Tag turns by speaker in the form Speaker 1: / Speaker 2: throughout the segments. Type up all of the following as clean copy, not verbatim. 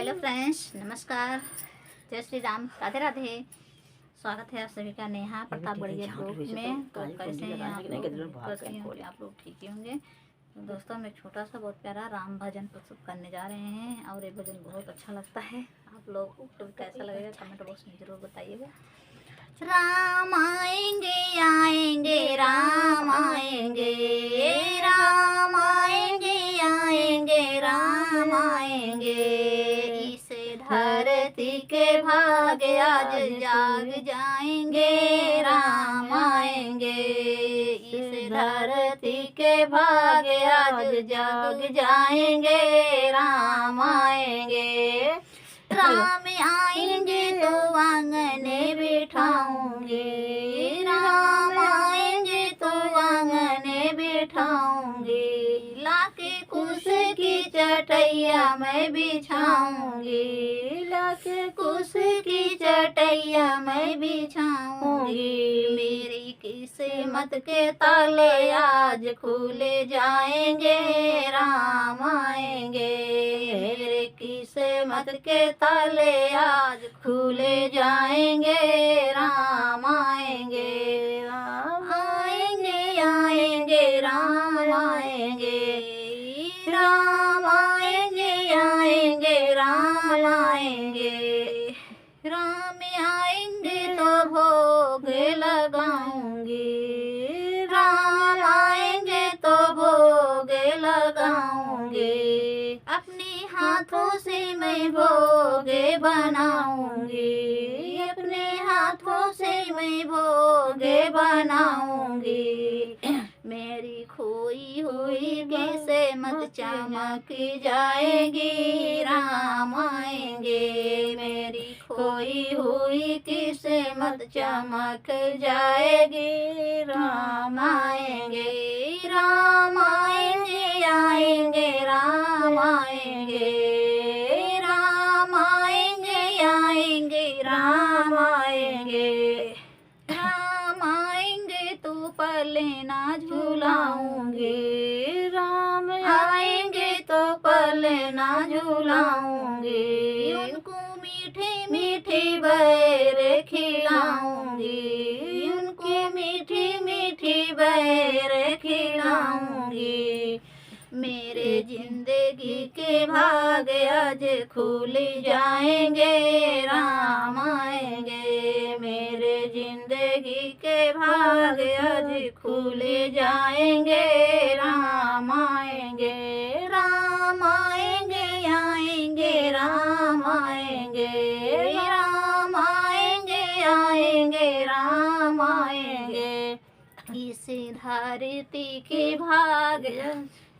Speaker 1: Hello friends, नमस्कार, जय श्री राम, राधे राधे। स्वागत है आप सभी का नेहा प्रताप बड़िया ग्रुप में। तो कैसे हैं आप लोग? करती हूँ कि आप लोग ठीक ही होंगे। तो दोस्तों, हम एक छोटा सा बहुत प्यारा राम भजन प्रस्तुत करने जा रहे हैं और ये भजन बहुत अच्छा लगता है। आप लोग को कैसा लगेगा कमेंट बॉक्स में ज़रूर बताइएगा। राम आएंगे आएंगे राम आएंगे, राम आएंगे आएंगे राम आएंगे। इस धरती के भाग आज जाग जाएंगे, राम आएंगे। इस धरती के भाग आज जाग जाएंगे, राम आएंगे। राम आएंगे तो आंगने बिठाऊंगी, राम आएंगे तो आंगने बिठाऊंगी। लाके कुश की चटैया मैं बिछाऊंगी, लाके कुश की चटैया मैं बिछाऊंगी। मेरी किस्मत के ताले आज खुले जाएंगे, राम आएंगे। मेरे किस्मत के ताले आज खुले जाएंगे, राम आएंगे। राम आएंगे आएंगे राम आएंगे, राम आएंगे आएंगे राम आएंगे। राम आएंगे तो भोग लगाऊंगी, राम आएंगे तो भोग लगाऊंगी। अपने हाथों से मैं भोगे बनाऊंगी, अपने हाथों से मैं भोगे बनाऊंगी। मेरी खोई हुई किस्मत चमक जाएगी, राम आएंगे। मेरी खोई हुई किस्मत चमक जाएगी, राम आएंगे। राम आएंगे आएंगे राम आएंगे, राम आएंगे आएंगे राम आएंगे। राम आएंगे तो पले ना झूलाऊंगी, राम आएंगे तो पले ना झूलाऊंगी। उनको मीठे मीठे बैर खिलाऊंगी, उनको मीठी मीठी बैर खिलाऊंगी। मेरे जिंदगी के भाग आज खुल जाएंगे, राम आएंगे। मेरे जिंदगी के भाग आज खुल जाएंगे, राम आएंगे। राम आएंगे आएंगे राम आएंगे, राम आएंगे आएंगे राम आएंगे। इस धरती के भाग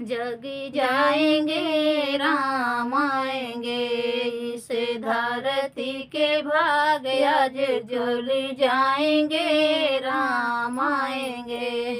Speaker 1: जग जाएंगे, राम आएंगे। इस धरती के भाग आज जल जाएंगे, राम आएंगे।